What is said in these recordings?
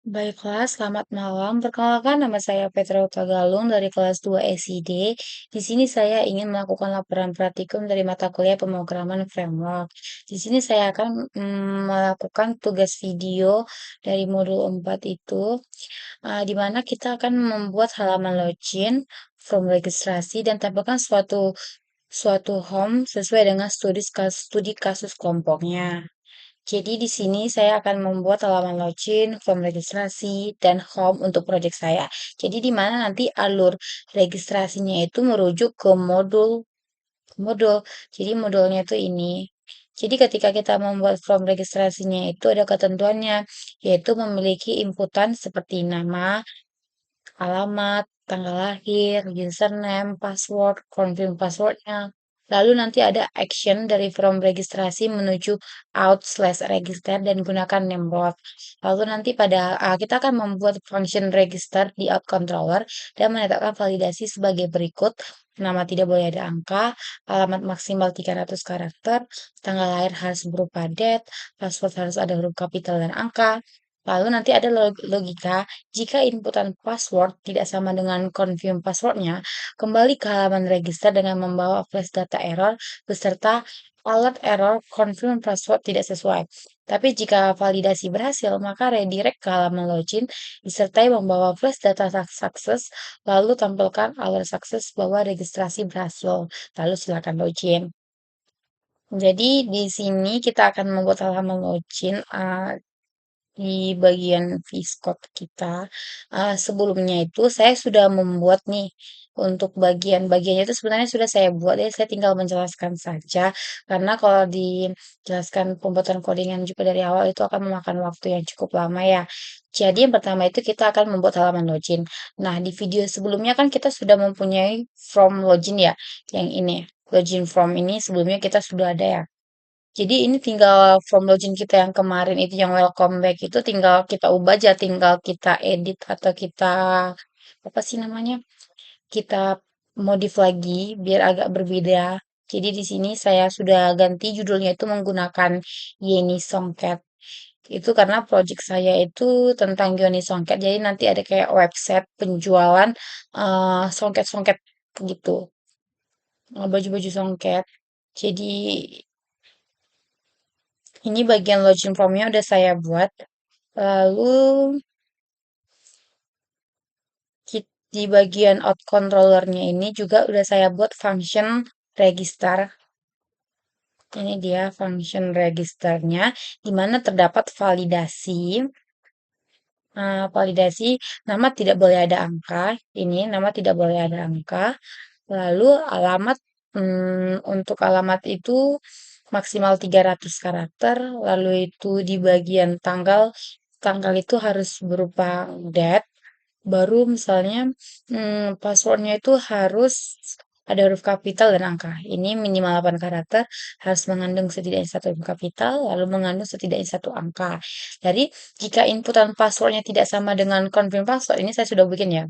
Baiklah, selamat malam. Perkenalkan, nama saya Petra Utagalung dari kelas 2 SID. Di sini saya ingin melakukan laporan praktikum dari mata kuliah pemrograman framework. Di sini saya akan melakukan tugas video dari modul 4 itu, di mana kita akan membuat halaman login, form registrasi, dan tampilkan suatu suatu home sesuai dengan studi kasus kelompoknya. Jadi di sini saya akan membuat halaman login, form registrasi, dan home untuk project saya. Jadi di mana nanti alur registrasinya itu merujuk ke modul. Jadi modulnya itu ini. Jadi ketika kita membuat form registrasinya itu ada ketentuannya, yaitu memiliki inputan seperti nama, alamat, tanggal lahir, username, password, confirm passwordnya. Lalu nanti ada action dari from registrasi menuju out/register dan gunakan nameroad. Lalu nanti kita akan membuat function register di out controller dan menetapkan validasi sebagai berikut. Nama tidak boleh ada angka, alamat maksimal 300 karakter, tanggal lahir harus berupa date, password harus ada huruf kapital dan angka. Lalu nanti ada logika, jika inputan password tidak sama dengan confirm passwordnya, kembali ke halaman register dengan membawa flash data error beserta alert error confirm password tidak sesuai. Tapi jika validasi berhasil, maka redirect ke halaman login disertai membawa flash data success, lalu tampilkan alert success bahwa registrasi berhasil. Lalu silakan login. Jadi di sini kita akan membuat halaman login. Di bagian Viscode kita, sebelumnya itu saya sudah membuat nih, untuk bagian-bagiannya itu sebenarnya sudah saya buat ya, saya tinggal menjelaskan saja, karena kalau dijelaskan pembuatan codingan juga dari awal itu akan memakan waktu yang cukup lama ya. Jadi yang pertama itu kita akan membuat halaman login. Nah, di video sebelumnya kan kita sudah mempunyai form login ya, yang ini, login form ini sebelumnya kita sudah ada ya. Jadi ini tinggal form login kita yang kemarin itu yang welcome back itu tinggal kita ubah aja, tinggal kita edit atau kita apa sih namanya? Kita modif lagi biar agak berbeda. Jadi di sini saya sudah ganti judulnya itu menggunakan Yeni Songket. Itu karena project saya itu tentang Yoni Songket. Jadi nanti ada kayak website penjualan songket-songket gitu. Baju-baju songket. Jadi ini bagian login formnya udah saya buat. Lalu di bagian out controllernya ini juga udah saya buat function register. Ini dia function registernya, di mana terdapat validasi. Validasi nama tidak boleh ada angka. Ini nama tidak boleh ada angka. Lalu alamat, untuk alamat itu maksimal 300 karakter. Lalu itu di bagian tanggal, tanggal itu harus berupa date. Baru misalnya passwordnya itu harus ada huruf kapital dan angka. Ini minimal 8 karakter, harus mengandung setidaknya satu huruf kapital, lalu mengandung setidaknya satu angka. Jadi, jika inputan passwordnya tidak sama dengan confirm password, ini saya sudah bikin ya.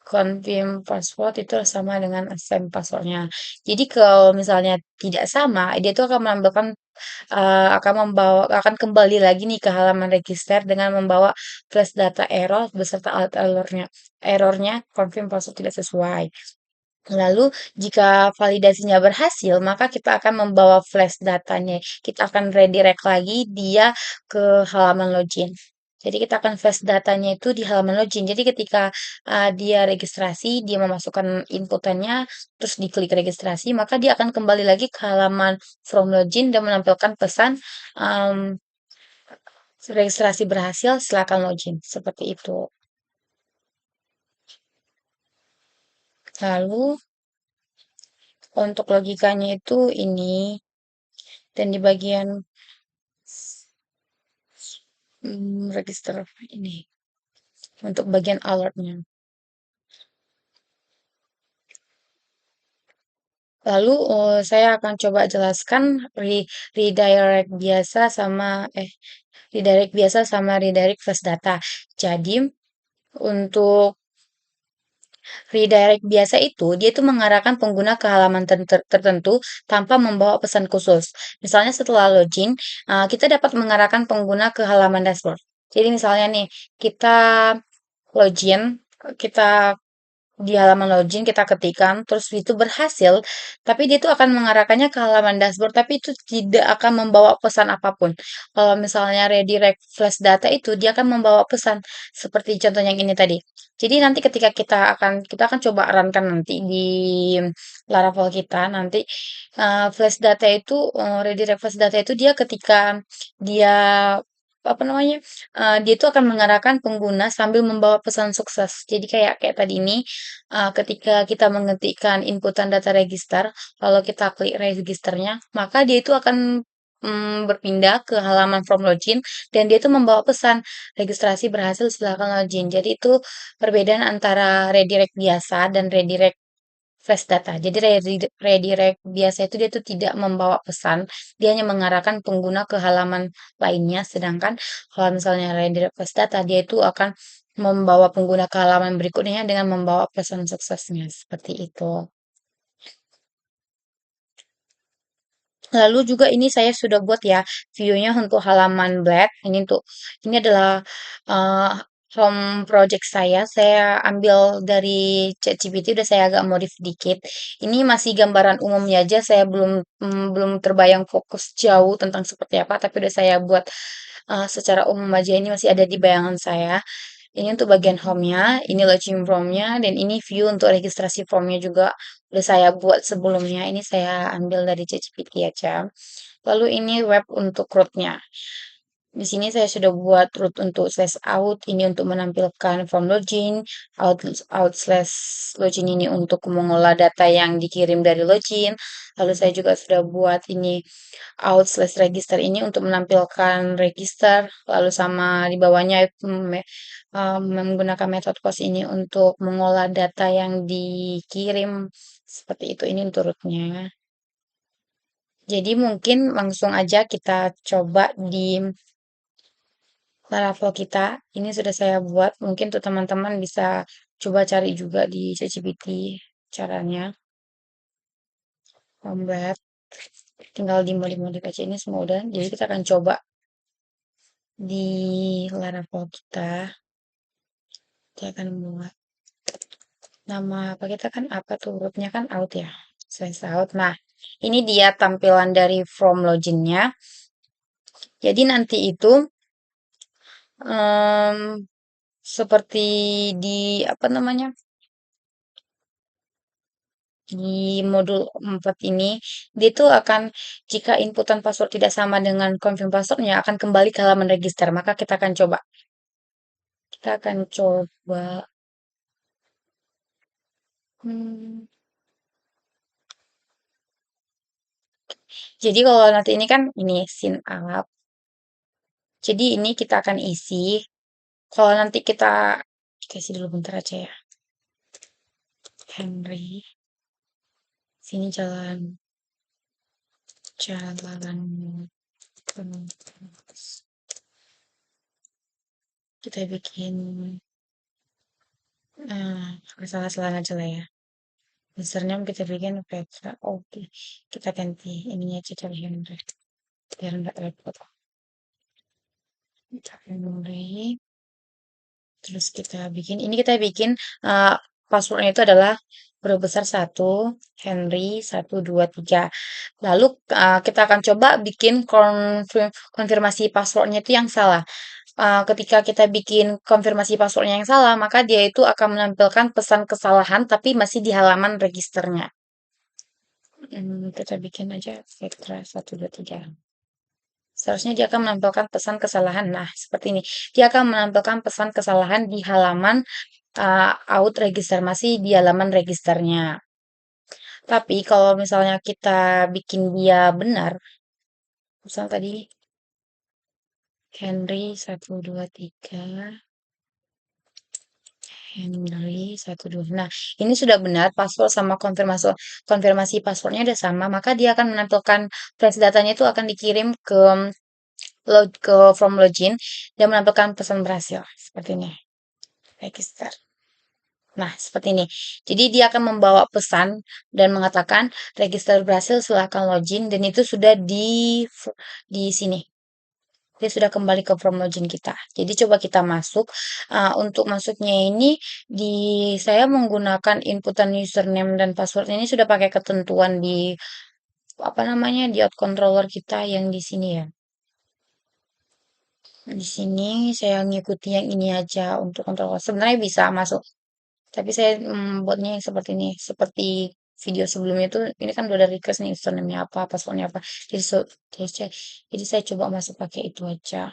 Confirm password itu sama dengan same passwordnya. Jadi kalau misalnya tidak sama, dia itu akan menambahkan akan kembali lagi nih ke halaman register dengan membawa flash data error beserta alt errornya confirm password tidak sesuai. Lalu jika validasinya berhasil, maka kita akan membawa flash datanya. Kita akan redirect lagi dia ke halaman login. Jadi kita akan flash datanya itu di halaman login. Jadi ketika dia registrasi, dia memasukkan inputannya, terus diklik registrasi, maka dia akan kembali lagi ke halaman from login dan menampilkan pesan um, registrasi berhasil, silakan login. Seperti itu. Lalu untuk logikanya itu ini, dan di bagian register ini untuk bagian alertnya. Lalu saya akan coba jelaskan redirect biasa sama redirect biasa sama redirect flash data. Jadi untuk redirect biasa itu dia itu mengarahkan pengguna ke halaman tertentu tanpa membawa pesan khusus. Misalnya setelah login, kita dapat mengarahkan pengguna ke halaman dashboard. Jadi misalnya nih, kita login, kita di halaman login kita ketikkan, terus itu berhasil, tapi dia itu akan mengarahkannya ke halaman dashboard, tapi itu tidak akan membawa pesan apapun. Kalau misalnya redirect flash data itu, dia akan membawa pesan seperti contoh yang ini tadi. Jadi nanti ketika kita akan coba runkan nanti di Laravel kita nanti flash data itu redirect flash data itu dia ketika dia apa namanya dia itu akan mengarahkan pengguna sambil membawa pesan sukses. Jadi kayak kayak tadi ini ketika kita mengetikkan inputan data register, kalau kita klik registernya, maka dia itu akan berpindah ke halaman from login dan dia itu membawa pesan registrasi berhasil silakan login. Jadi itu perbedaan antara redirect biasa dan redirect flash data. Jadi redirect biasa itu dia tuh tidak membawa pesan, dia hanya mengarahkan pengguna ke halaman lainnya. Sedangkan kalau misalnya redirect flash data, dia itu akan membawa pengguna ke halaman berikutnya dengan membawa pesan suksesnya seperti itu. Lalu juga ini saya sudah buat ya view-nya untuk halaman Blade. Ini adalah uh, home project saya. Saya ambil dari ChatGPT udah saya agak modif dikit. Ini masih gambaran umumnya aja. Saya belum terbayang fokus jauh tentang seperti apa, tapi udah saya buat secara umum aja. Ini masih ada di bayangan saya. Ini untuk bagian home-nya, ini login form-nya, dan ini view untuk registrasi form-nya juga udah saya buat sebelumnya. Ini saya ambil dari ChatGPT aja. Lalu ini web untuk root-nya. Di sini saya sudah buat root untuk slash out, ini untuk menampilkan form login, out slash login ini untuk mengolah data yang dikirim dari login. Lalu saya juga sudah buat ini out slash register ini untuk menampilkan register, lalu sama di bawahnya menggunakan metode post ini untuk mengolah data yang dikirim seperti itu. Ini untuk rootnya. Jadi mungkin langsung aja kita coba di Laravel kita. Ini sudah saya buat. Mungkin tuh teman-teman bisa coba cari juga di ChatGPT caranya membuat. Tinggal dimodif-modif aja ini semua udah. Jadi kita akan coba di Laravel kita. Kita akan buat nama apa kita kan apa tuh hurufnya kan out ya. Slash out. Nah, ini dia tampilan dari from loginnya. Jadi nanti itu em, seperti di apa namanya di modul 4 ini, dia tuh akan jika inputan password tidak sama dengan confirm passwordnya akan kembali ke halaman register. Maka kita akan coba. Kita akan coba. Hmm, jadi kalau nanti ini kan ini sin up. Jadi ini kita akan isi. Kalau nanti kita isi dulu bentar aja ya. Henry, sini jalan terus. Kita bikin salah-salah aja lah ya. Username kita bikin Petra. Oke, kita ganti ininya aja dari Henry biar nggak repot. Kita Henry. Terus kita bikin passwordnya itu adalah huruf besar satu Henry 123. Lalu kita akan coba bikin konfirmasi passwordnya itu yang salah. Ketika kita bikin konfirmasi passwordnya yang salah, maka dia itu akan menampilkan pesan kesalahan tapi masih di halaman registernya. Kita bikin aja Petra 123. Seharusnya dia akan menampilkan pesan kesalahan. Nah, seperti ini. Dia akan menampilkan pesan kesalahan di halaman out register, masih di halaman registernya. Tapi kalau misalnya kita bikin dia benar, misal tadi Henry 123, Henry 12. Nah, ini sudah benar password sama konfirmasi passwordnya udah sama, maka dia akan menampilkan flash datanya itu akan dikirim ke form login dan menampilkan pesan berhasil seperti ini. Register. Nah, seperti ini. Jadi dia akan membawa pesan dan mengatakan register berhasil silahkan login dan itu sudah di sini. dia sudah kembali ke from login kita. Jadi coba kita masuk. Untuk masuknya ini di saya menggunakan inputan username dan password ini sudah pakai ketentuan di apa namanya di out controller kita yang di sini ya. Di sini saya ngikuti yang ini aja untuk controller. Sebenarnya bisa masuk, tapi saya buatnya yang seperti ini, seperti video sebelumnya itu ini kan udah ada request nih username-nya apa, password-nya apa. Jadi, jadi saya coba masuk pakai itu aja.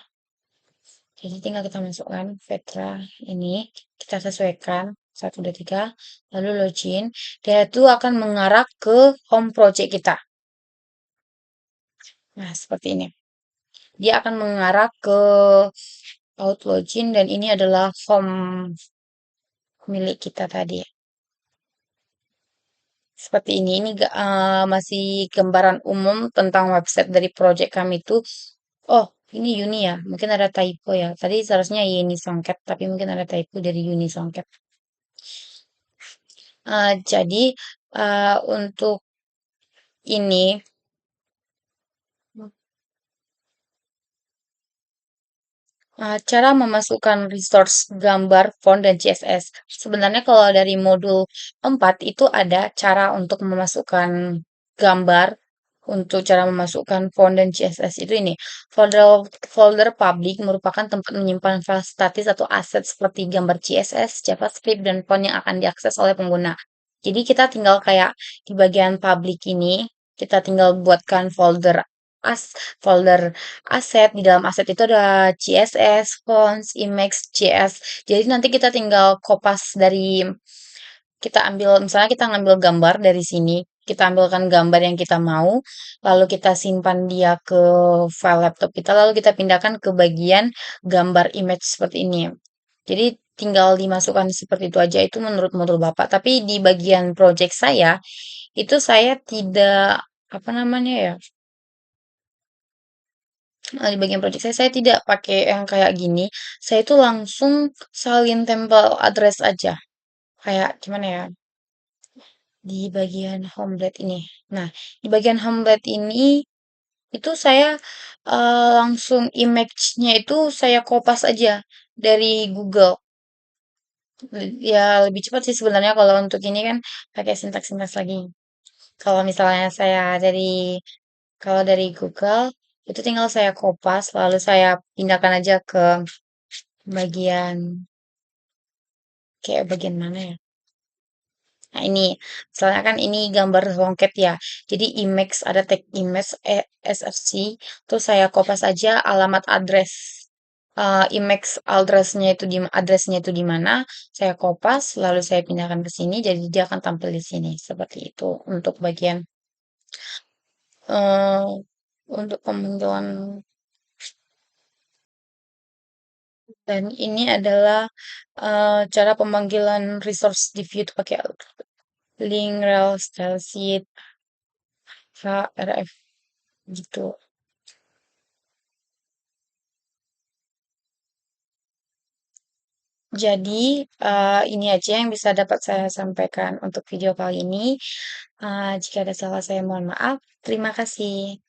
Jadi tinggal kita masukkan Petra ini, kita sesuaikan 1, 2, 3, lalu login. Dia itu akan mengarah ke home project kita. Nah, seperti ini. Dia akan mengarah ke out login dan ini adalah home milik kita tadi. Seperti ini masih gambaran umum tentang website dari project kami itu. Oh, ini Uni ya. Mungkin ada typo ya. Tadi seharusnya Yeni Songket, tapi mungkin ada typo dari Uni Songket. Jadi untuk ini cara memasukkan resource gambar, font, dan CSS. Sebenarnya kalau dari modul 4 itu ada cara untuk memasukkan gambar, untuk cara memasukkan font dan CSS itu ini. Folder folder public merupakan tempat menyimpan file statis atau aset seperti gambar CSS, JavaScript, dan font yang akan diakses oleh pengguna. Jadi kita tinggal kayak di bagian public ini, kita tinggal buatkan as folder aset. Di dalam aset itu ada CSS, fonts, image, JS. Jadi nanti kita tinggal kopas dari kita ambil misalnya kita ngambil gambar dari sini, kita ambilkan gambar yang kita mau, lalu kita simpan dia ke file laptop kita, lalu kita pindahkan ke bagian gambar image seperti ini. Jadi tinggal dimasukkan seperti itu aja itu menurut modul Bapak. Tapi di bagian project saya itu saya tidak apa namanya ya? Di bagian project saya tidak pakai yang kayak gini. Saya itu langsung salin tempel address aja. Kayak gimana ya? Di bagian homelet ini. Nah, di bagian homelet ini itu saya langsung image-nya itu saya kopas aja dari Google. Ya lebih cepat sih sebenarnya kalau untuk ini kan pakai sintaks-sintaks lagi. Kalau misalnya saya kalau dari Google itu tinggal saya kopas lalu saya pindahkan aja ke bagian kayak bagian mana ya? Nah, ini misalnya kan ini gambar songket ya. Jadi image ada tag image SFC, terus saya kopas aja alamat address image addressnya itu di mana, saya kopas lalu saya pindahkan ke sini jadi dia akan tampil di sini seperti itu untuk bagian eh untuk pemanggilan dan ini adalah cara pemanggilan resource di view itu pakai link, rel, style sheet, href gitu. Jadi, ini aja yang bisa dapat saya sampaikan untuk video kali ini. Jika ada salah saya mohon maaf. Terima kasih.